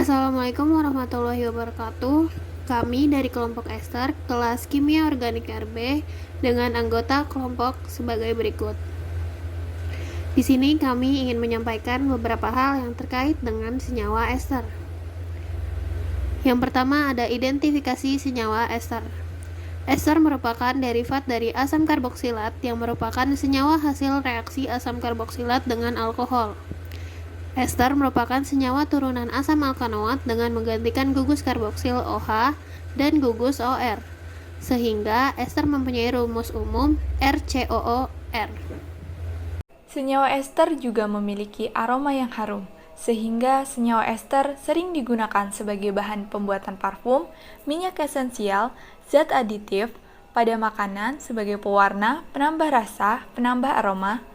Assalamualaikum warahmatullahi wabarakatuh. Kami dari kelompok Ester, kelas Kimia Organik RB, dengan anggota kelompok sebagai berikut. Di sini kami ingin menyampaikan beberapa hal yang terkait dengan senyawa ester. Yang pertama ada identifikasi senyawa ester. Ester merupakan derivat dari asam karboksilat yang merupakan senyawa hasil reaksi asam karboksilat dengan alkohol. Ester merupakan senyawa turunan asam alkanoat dengan menggantikan gugus karboksil OH dan gugus OR, sehingga ester mempunyai rumus umum RCOOR. Senyawa ester juga memiliki aroma yang harum, sehingga senyawa ester sering digunakan sebagai bahan pembuatan parfum, minyak esensial, zat aditif, pada makanan sebagai pewarna, penambah rasa, penambah aroma,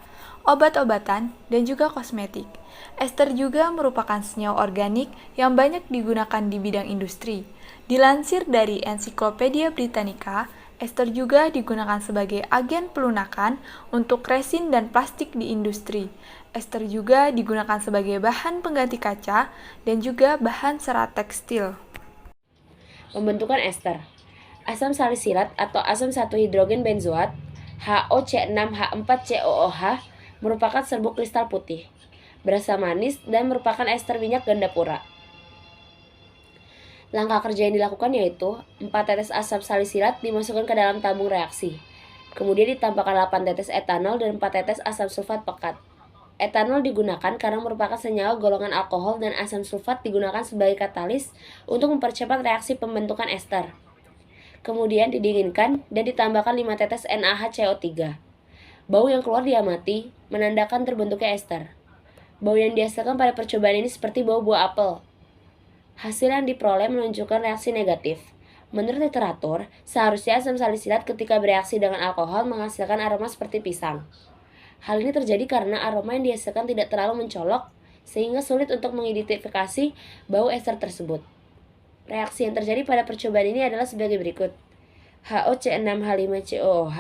obat-obatan, dan juga kosmetik. Ester juga merupakan senyawa organik yang banyak digunakan di bidang industri. Dilansir dari Ensiklopedia Britannica, ester juga digunakan sebagai agen pelunakan untuk resin dan plastik di industri. Ester juga digunakan sebagai bahan pengganti kaca dan juga bahan serat tekstil. Pembentukan ester. Asam salisilat atau asam 1 hidrogen benzoat HOC6H4COOH merupakan serbuk kristal putih, berasa manis dan merupakan ester minyak ganda pura. Langkah kerja yang dilakukan yaitu 4 tetes asam salisilat dimasukkan ke dalam tabung reaksi. Kemudian ditambahkan 8 tetes etanol dan 4 tetes asam sulfat pekat. Etanol digunakan karena merupakan senyawa golongan alkohol dan asam sulfat digunakan sebagai katalis untuk mempercepat reaksi pembentukan ester. Kemudian didinginkan dan ditambahkan 5 tetes NaHCO3. Bau yang keluar diamati menandakan terbentuknya ester. Bau yang dihasilkan pada percobaan ini seperti bau buah apel. Hasil yang diperoleh menunjukkan reaksi negatif. Menurut literatur, seharusnya asam salisilat ketika bereaksi dengan alkohol menghasilkan aroma seperti pisang. Hal ini terjadi karena aroma yang dihasilkan tidak terlalu mencolok, sehingga sulit untuk mengidentifikasi bau ester tersebut. Reaksi yang terjadi pada percobaan ini adalah sebagai berikut. HOC6H5COOH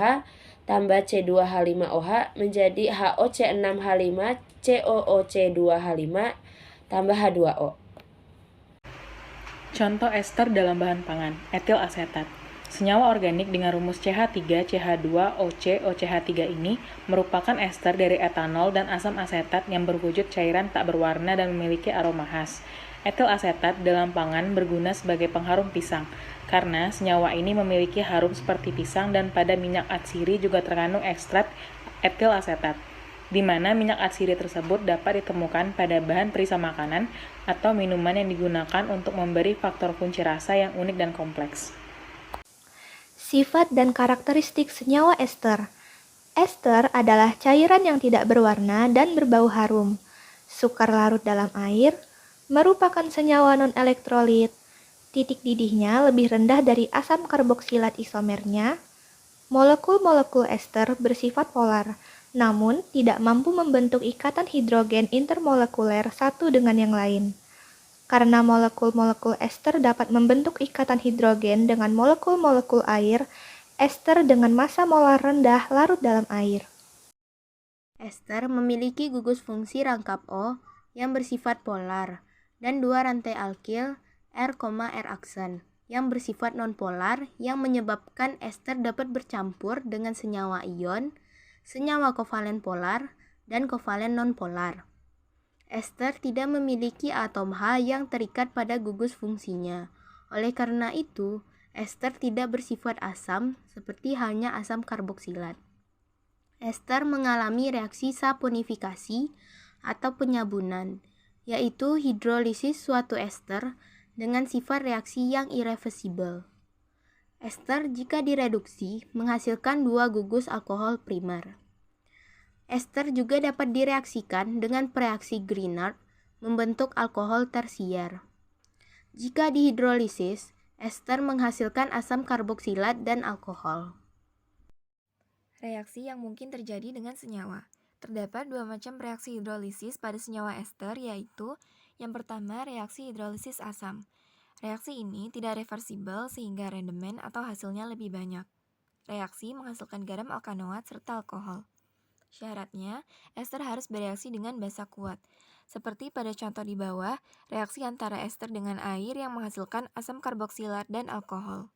tambah C2H5OH menjadi HOC6H5COOC2H5 tambah H2O. Contoh ester dalam bahan pangan, etil asetat. Senyawa organik dengan rumus CH3CH2OC OCH3 ini merupakan ester dari etanol dan asam asetat yang berwujud cairan tak berwarna dan memiliki aroma khas. Etil asetat dalam pangan berguna sebagai pengharum pisang, karena senyawa ini memiliki harum seperti pisang dan pada minyak atsiri juga terkandung ekstrak etil asetat, di mana minyak atsiri tersebut dapat ditemukan pada bahan perisa makanan atau minuman yang digunakan untuk memberi faktor kunci rasa yang unik dan kompleks. Sifat dan karakteristik senyawa ester. Ester adalah cairan yang tidak berwarna dan berbau harum. Sukar larut dalam air, merupakan senyawa non-elektrolit. Titik didihnya lebih rendah dari asam karboksilat isomernya. Molekul-molekul ester bersifat polar, namun tidak mampu membentuk ikatan hidrogen intermolekuler satu dengan yang lain. Karena molekul-molekul ester dapat membentuk ikatan hidrogen dengan molekul-molekul air, ester dengan massa molar rendah larut dalam air. Ester memiliki gugus fungsi rangkap O yang bersifat polar dan dua rantai alkil R, R aksen yang bersifat nonpolar yang menyebabkan ester dapat bercampur dengan senyawa ion, senyawa kovalen polar, dan kovalen nonpolar. Ester tidak memiliki atom H yang terikat pada gugus fungsinya. Oleh karena itu, ester tidak bersifat asam seperti halnya asam karboksilat. Ester mengalami reaksi saponifikasi atau penyabunan, yaitu hidrolisis suatu ester dengan sifat reaksi yang irreversibel. Ester jika direduksi menghasilkan dua gugus alkohol primer. Ester juga dapat direaksikan dengan reaksi Grignard membentuk alkohol tersier. Jika dihidrolisis, ester menghasilkan asam karboksilat dan alkohol. Reaksi yang mungkin terjadi dengan senyawa. Terdapat dua macam reaksi hidrolisis pada senyawa ester, yaitu yang pertama reaksi hidrolisis asam. Reaksi ini tidak reversibel sehingga rendemen atau hasilnya lebih banyak. Reaksi menghasilkan garam alkanoat serta alkohol. Syaratnya, ester harus bereaksi dengan basa kuat. seperti pada contoh di bawah, reaksi antara ester dengan air yang menghasilkan asam karboksilat dan alkohol.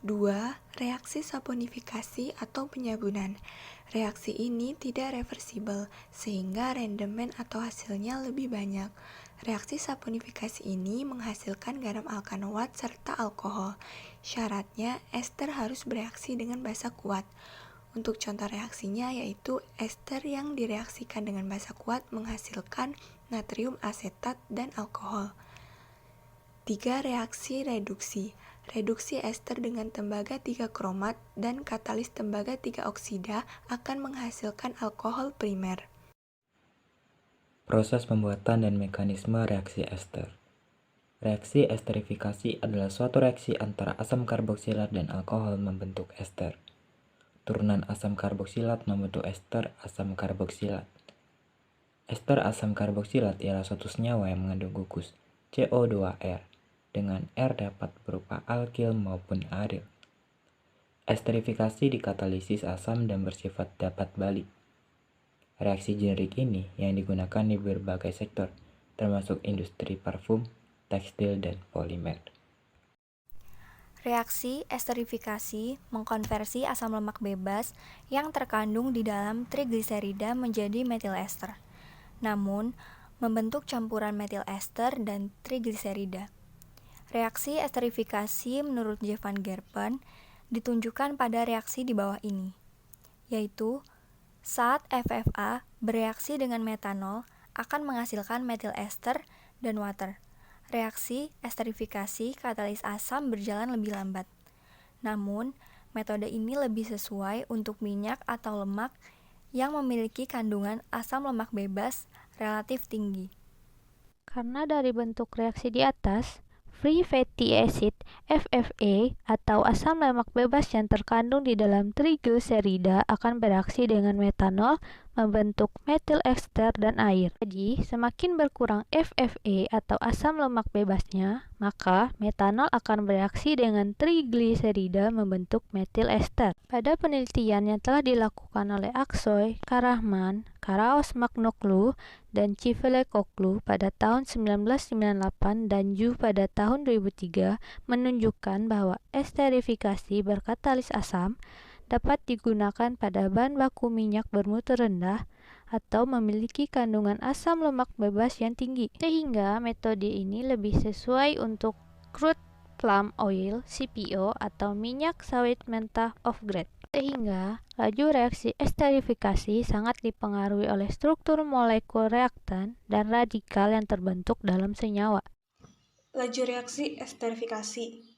2. Reaksi saponifikasi atau penyabunan. Reaksi ini tidak reversibel, sehingga rendemen atau hasilnya lebih banyak. Reaksi saponifikasi ini menghasilkan garam alkanoat serta alkohol. Syaratnya, ester harus bereaksi dengan basa kuat. Untuk contoh reaksinya yaitu ester yang direaksikan dengan basa kuat menghasilkan natrium asetat dan alkohol. 3. Reaksi reduksi. Reduksi ester dengan tembaga 3 kromat dan katalis tembaga 3 oksida akan menghasilkan alkohol primer. Proses pembuatan dan mekanisme reaksi ester. Reaksi esterifikasi adalah suatu reaksi antara asam karboksilat dan alkohol membentuk ester. Turunan asam karboksilat membentuk ester asam karboksilat. Ester asam karboksilat ialah suatu senyawa yang mengandung gugus CO2R dengan R dapat berupa alkil maupun aril. Esterifikasi dikatalisis asam dan bersifat dapat balik. Reaksi generik ini yang digunakan di berbagai sektor, termasuk industri parfum, tekstil, dan polimer. Reaksi esterifikasi mengkonversi asam lemak bebas yang terkandung di dalam trigliserida menjadi metil ester. Namun, membentuk campuran metil ester dan trigliserida. Reaksi esterifikasi menurut J. van Gerpen ditunjukkan pada reaksi di bawah ini, yaitu saat FFA bereaksi dengan metanol akan menghasilkan metil ester dan water. Reaksi esterifikasi katalis asam berjalan lebih lambat. Namun, metode ini lebih sesuai untuk minyak atau lemak yang memiliki kandungan asam lemak bebas relatif tinggi. Karena dari bentuk reaksi di atas, free fatty acid FFA atau asam lemak bebas yang terkandung di dalam trigliserida akan bereaksi dengan metanol membentuk metil ester dan air. Jadi, semakin berkurang FFA atau asam lemak bebasnya, maka metanol akan bereaksi dengan trigliserida membentuk metil ester. Pada penelitian yang telah dilakukan oleh Aksoy, Karahman, Karaosmagnoglou, dan Civelekoglu pada tahun 1998 dan Ju pada tahun 2003 menunjukkan bahwa esterifikasi berkatalis asam dapat digunakan pada bahan baku minyak bermutu rendah atau memiliki kandungan asam lemak bebas yang tinggi, sehingga metode ini lebih sesuai untuk crude palm oil (CPO) atau minyak sawit mentah off-grade. Sehingga laju reaksi esterifikasi sangat dipengaruhi oleh struktur molekul reaktan dan radikal yang terbentuk dalam senyawa. Laju reaksi esterifikasi.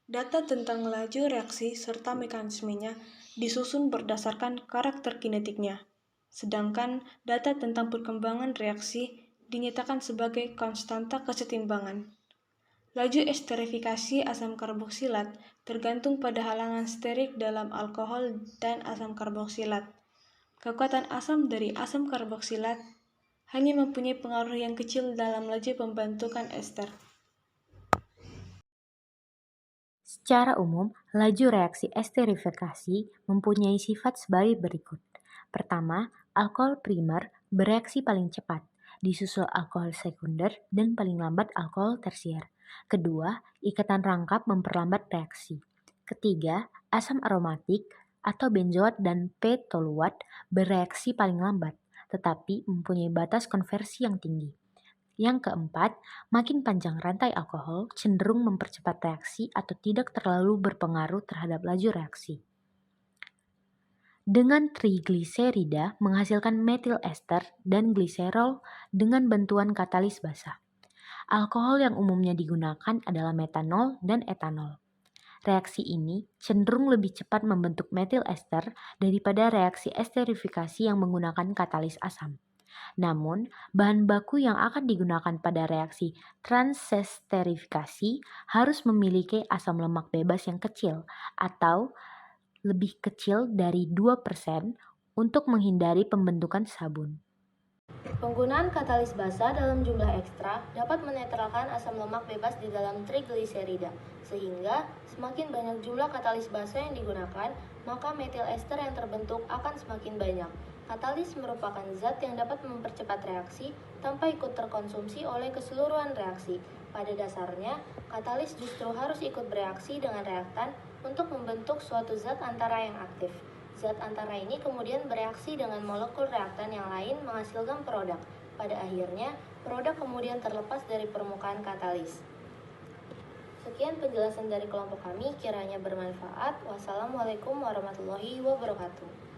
Data tentang laju reaksi serta mekanismenya disusun berdasarkan karakter kinetiknya, sedangkan data tentang perkembangan reaksi dinyatakan sebagai konstanta kesetimbangan. Laju esterifikasi asam karboksilat tergantung pada halangan sterik dalam alkohol dan asam karboksilat. Kekuatan asam dari asam karboksilat hanya mempunyai pengaruh yang kecil dalam laju pembentukan ester. Secara umum, laju reaksi esterifikasi mempunyai sifat sebagai berikut. Pertama, alkohol primer bereaksi paling cepat, disusul alkohol sekunder, dan paling lambat alkohol tersier. Kedua, ikatan rangkap memperlambat reaksi. Ketiga, asam aromatik atau benzoat dan p-toluat bereaksi paling lambat, tetapi mempunyai batas konversi yang tinggi. Yang keempat, makin panjang rantai alkohol cenderung mempercepat reaksi atau tidak terlalu berpengaruh terhadap laju reaksi. Dengan trigliserida menghasilkan metil ester dan gliserol dengan bantuan katalis basa. Alkohol yang umumnya digunakan adalah metanol dan etanol. Reaksi ini cenderung lebih cepat membentuk metil ester daripada reaksi esterifikasi yang menggunakan katalis asam. Namun, bahan baku yang akan digunakan pada reaksi transesterifikasi harus memiliki asam lemak bebas yang kecil atau lebih kecil dari 2% untuk menghindari pembentukan sabun. Penggunaan katalis basa dalam jumlah ekstra dapat menetralkan asam lemak bebas di dalam trigliserida, sehingga semakin banyak jumlah katalis basa yang digunakan, maka metil ester yang terbentuk akan semakin banyak. Katalis merupakan zat yang dapat mempercepat reaksi tanpa ikut terkonsumsi oleh keseluruhan reaksi. Pada dasarnya, katalis justru harus ikut bereaksi dengan reaktan untuk membentuk suatu zat antara yang aktif. Zat antara ini kemudian bereaksi dengan molekul reaktan yang lain menghasilkan produk. Pada akhirnya, produk kemudian terlepas dari permukaan katalis. Sekian penjelasan dari kelompok kami, kiranya bermanfaat. Wassalamualaikum warahmatullahi wabarakatuh.